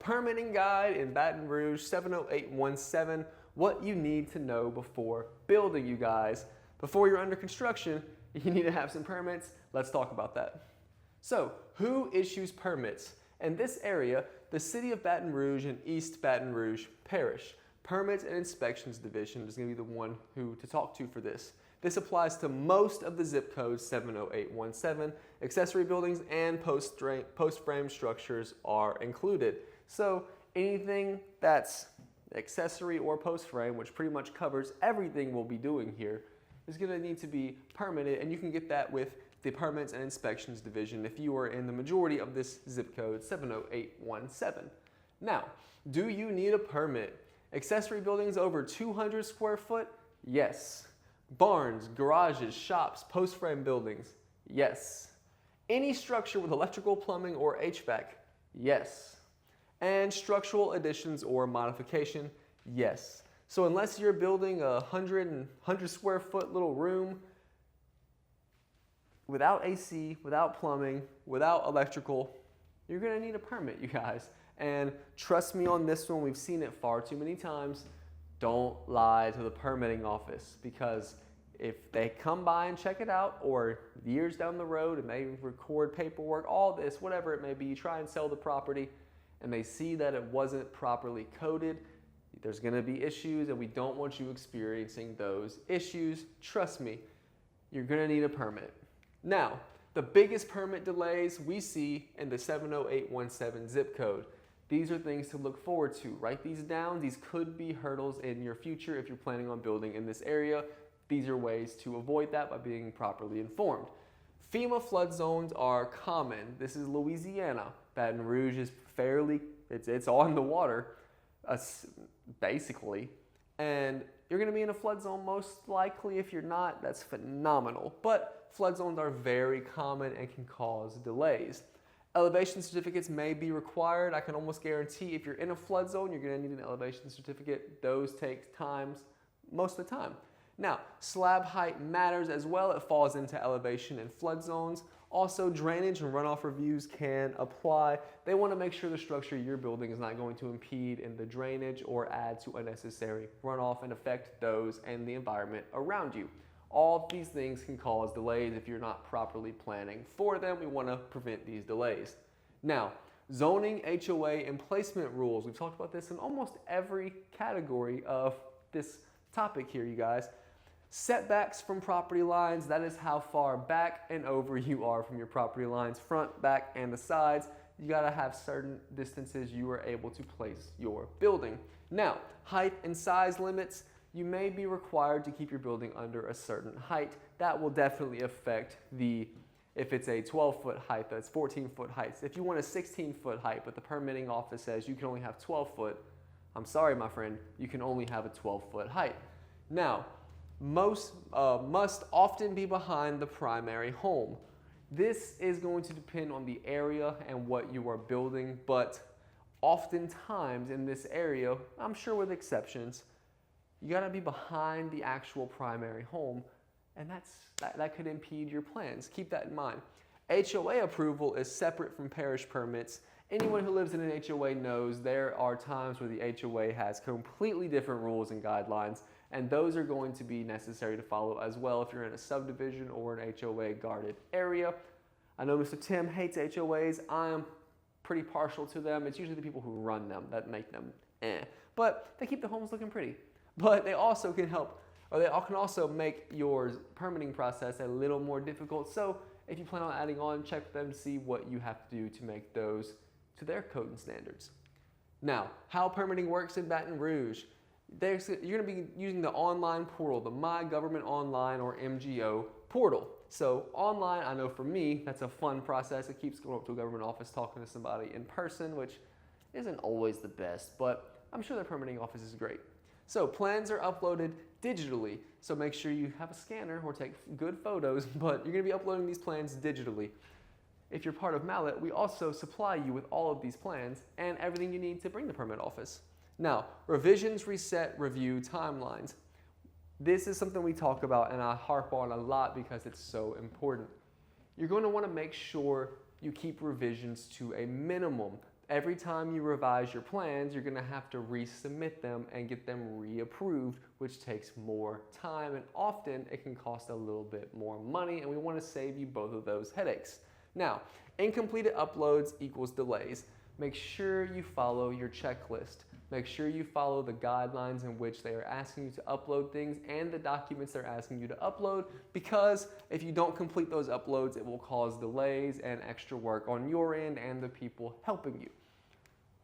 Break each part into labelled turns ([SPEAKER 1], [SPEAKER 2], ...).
[SPEAKER 1] permitting guide in Baton Rouge 70817, what you need to know before building, you guys. Before you're under construction, you need to have some permits. Let's talk about that. So, who issues permits? In this area, the City of Baton Rouge and East Baton Rouge Parish. Permits and Inspections Division is going to be the one who to talk to for this. This applies to most of the zip codes 70817. Accessory buildings and post-frame structures are included. So anything that's accessory or post-frame, which pretty much covers everything we'll be doing here, is going to need to be permitted, and you can get that with the Permits and Inspections Division if you are in the majority of this zip code 70817. Now, do you need a permit? Accessory buildings over 200 square foot? Yes. Barns, garages, shops, post-frame buildings? Yes. Any structure with electrical, plumbing, or HVAC? Yes. And structural additions or modification? Yes. So unless you're building a 100 square foot little room without AC, without plumbing, without electrical, you're going to need a permit, you guys. And trust me on this one, we've seen it far too many times. Don't lie to the permitting office, because if they come by and check it out, or years down the road and they record paperwork, all this, whatever it may be, you try and sell the property and they see that it wasn't properly coded, there's going to be issues, and we don't want you experiencing those issues. Trust me, you're going to need a permit. Now, the biggest permit delays we see in the 70817 zip code. These are things to look forward to. Write these down. These could be hurdles in your future if you're planning on building in this area. These are ways to avoid that by being properly informed. FEMA flood zones are common. This is Louisiana. Baton Rouge is it's on the water, basically. And you're going to be in a flood zone most likely. If you're not, that's phenomenal. But flood zones are very common and can cause delays. Elevation certificates may be required. I can almost guarantee if you're in a flood zone, you're going to need an elevation certificate. Those take times most of the time. Now, slab height matters as well. It falls into elevation and flood zones. Also, drainage and runoff reviews can apply. They want to make sure the structure you're building is not going to impede in the drainage or add to unnecessary runoff and affect those and the environment around you. All of these things can cause delays if you're not properly planning for them. We want to prevent these delays. Now, zoning, HOA, and placement rules. We've talked about this in almost every category of this topic here, you guys. Setbacks from property lines, that is how far back and over you are from your property lines, front, back, and the sides. You gotta have certain distances you are able to place your building. Now, height and size limits. You may be required to keep your building under a certain height. That will definitely affect if it's a 12-foot height, that's 14-foot heights. If you want a 16-foot height, but the permitting office says you can only have 12 foot, I'm sorry, my friend, you can only have a 12-foot height. Now, most must often be behind the primary home. This is going to depend on the area and what you are building, but oftentimes in this area, I'm sure with exceptions, you gotta be behind the actual primary home, and that could impede your plans. Keep that in mind. HOA approval is separate from parish permits. Anyone who lives in an HOA knows there are times where the HOA has completely different rules and guidelines, and those are going to be necessary to follow as well if you're in a subdivision or an HOA guarded area. I know Mr. Tim hates HOAs. I am pretty partial to them. It's usually the people who run them that make them but they keep the homes looking pretty. But they also can help, or they can also make your permitting process a little more difficult. So if you plan on adding on, check with them to see what you have to do to make those to their code and standards. Now, how permitting works in Baton Rouge. You're going to be using the online portal, the MyGovernmentOnline or MGO portal. So online, I know for me, that's a fun process. It keeps going up to a government office, talking to somebody in person, which isn't always the best, but I'm sure the permitting office is great. So plans are uploaded digitally, so make sure you have a scanner or take good photos, but you're going to be uploading these plans digitally. If you're part of Mallett, we also supply you with all of these plans and everything you need to bring the permit office. Now, revisions, reset, review, timelines. This is something we talk about and I harp on a lot because it's so important. You're going to want to make sure you keep revisions to a minimum. every time you revise your plans, you're gonna have to resubmit them and get them reapproved, which takes more time, and often it can cost a little bit more money, and we wanna save you both of those headaches. Now, incompleted uploads equals delays. Make sure you follow your checklist. Make sure you follow the guidelines in which they are asking you to upload things and the documents they're asking you to upload, because if you don't complete those uploads, it will cause delays and extra work on your end and the people helping you.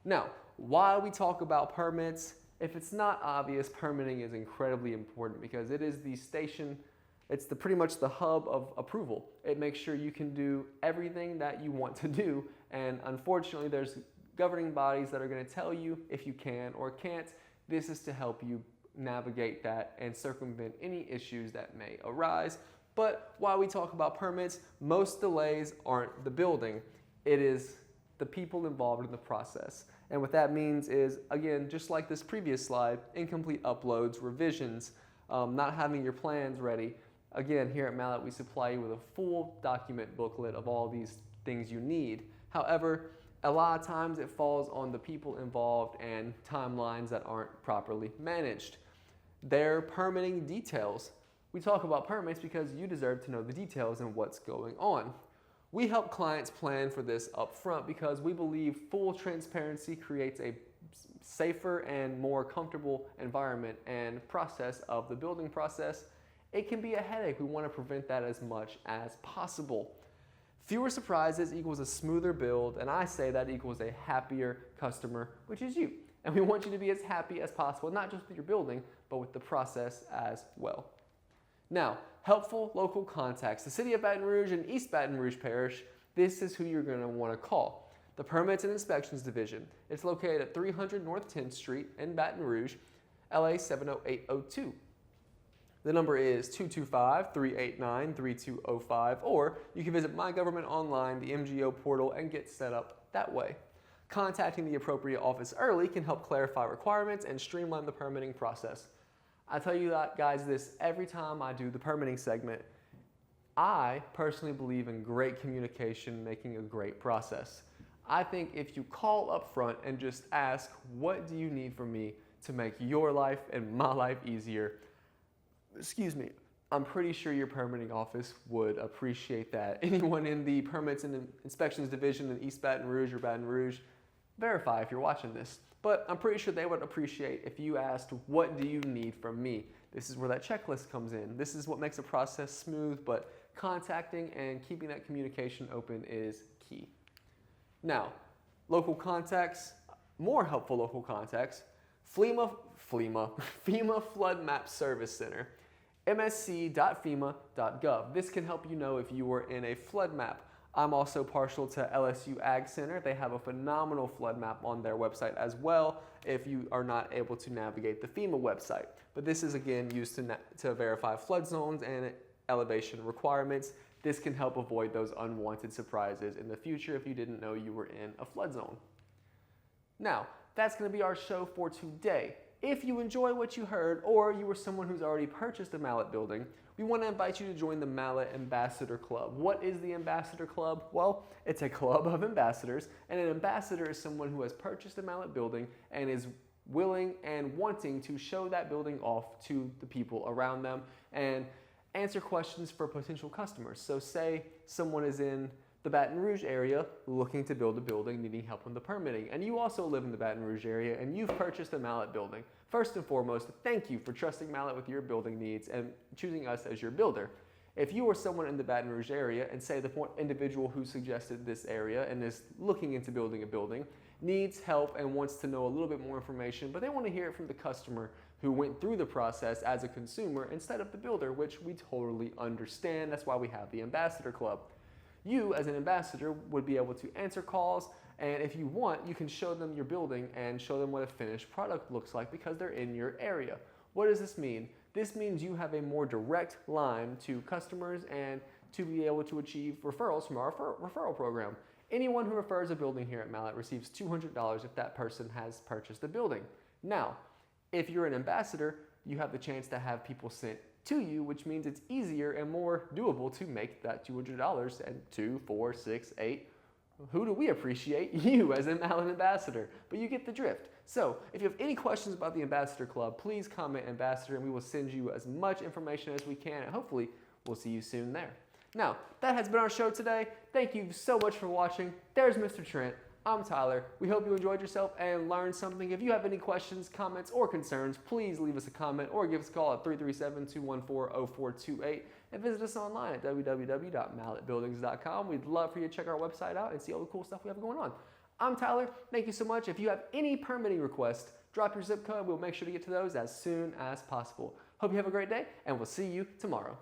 [SPEAKER 1] Now, while we talk about permits, if it's not obvious, permitting is incredibly important because it is the station, it's pretty much the hub of approval. It makes sure you can do everything that you want to do, and unfortunately there's governing bodies that are going to tell you if you can or can't. This is to help you navigate that and circumvent any issues that may arise. But while we talk about permits, most delays aren't the building. It is the people involved in the process. And what that means is, again, just like this previous slide, incomplete uploads, revisions, not having your plans ready. Again, here at Mallett, we supply you with a full document booklet of all these things you need. However, a lot of times it falls on the people involved and timelines that aren't properly managed. Their permitting details. We talk about permits because you deserve to know the details and what's going on. We help clients plan for this up front because we believe full transparency creates a safer and more comfortable environment and process of the building process. It can be a headache. We want to prevent that as much as possible. Fewer surprises equals a smoother build, and I say that equals a happier customer, which is you. And we want you to be as happy as possible, not just with your building, but with the process as well. Now, helpful local contacts. The City of Baton Rouge and East Baton Rouge Parish, this is who you're going to want to call. The Permits and Inspections Division. It's located at 300 North 10th Street in Baton Rouge, LA 70802. The number is 225-389-3205, or you can visit MyGovernmentOnline, the MGO portal, and get set up that way. Contacting the appropriate office early can help clarify requirements and streamline the permitting process. I tell you that, guys, this every time I do the permitting segment. I personally believe in great communication making a great process. I think if you call up front and just ask, what do you need from me to make your life and my life easier? Excuse me, I'm pretty sure your permitting office would appreciate that. Anyone in the Permits and Inspections Division in East Baton Rouge or Baton Rouge, verify if you're watching this. But I'm pretty sure they would appreciate if you asked, what do you need from me? This is where that checklist comes in. This is what makes a process smooth, but contacting and keeping that communication open is key. Now, local contacts, more helpful local contacts, FEMA Flood Map Service Center. msc.fema.gov. This can help you know if you are in a flood map. I'm also partial to LSU Ag Center. They have a phenomenal flood map on their website as well if you are not able to navigate the FEMA website. But this is again used to verify flood zones and elevation requirements. This can help avoid those unwanted surprises in the future if you didn't know you were in a flood zone. Now, that's going to be our show for today. If you enjoy what you heard, or you were someone who's already purchased a Mallett building, we want to invite you to join the Mallett Ambassador Club. What is the Ambassador Club? Well, it's a club of ambassadors, and an ambassador is someone who has purchased a Mallett building and is willing and wanting to show that building off to the people around them and answer questions for potential customers. So say someone is in the Baton Rouge area looking to build a building, needing help with the permitting, and you also live in the Baton Rouge area and you've purchased a Mallett building. First and foremost, thank you for trusting Mallett with your building needs and choosing us as your builder. If you are someone in the Baton Rouge area, and say the individual who suggested this area and is looking into building a building needs help and wants to know a little bit more information, but they want to hear it from the customer who went through the process as a consumer instead of the builder, which we totally understand. That's why we have the Ambassador Club. You, as an ambassador, would be able to answer calls, and if you want, you can show them your building and show them what a finished product looks like because they're in your area. What does this mean? This means you have a more direct line to customers and to be able to achieve referrals from our referral program. Anyone who refers a building here at Mallett receives $200 if that person has purchased a building. Now, if you're an ambassador, you have the chance to have people sent to you, which means it's easier and more doable to make that $200 and 2, 4, 6, 8, who do we appreciate? You as a Mallett ambassador, but you get the drift. So if you have any questions about the Ambassador Club, please comment Ambassador and we will send you as much information as we can, and hopefully we'll see you soon there. Now, that has been our show today. Thank you so much for watching. There's Mr. Trent. I'm Tyler. We hope you enjoyed yourself and learned something. If you have any questions, comments, or concerns, please leave us a comment or give us a call at 337-214-0428 and visit us online at www.mallettbuildings.com. We'd love for you to check our website out and see all the cool stuff we have going on. I'm Tyler. Thank you so much. If you have any permitting requests, drop your zip code. We'll make sure to get to those as soon as possible. Hope you have a great day, and we'll see you tomorrow.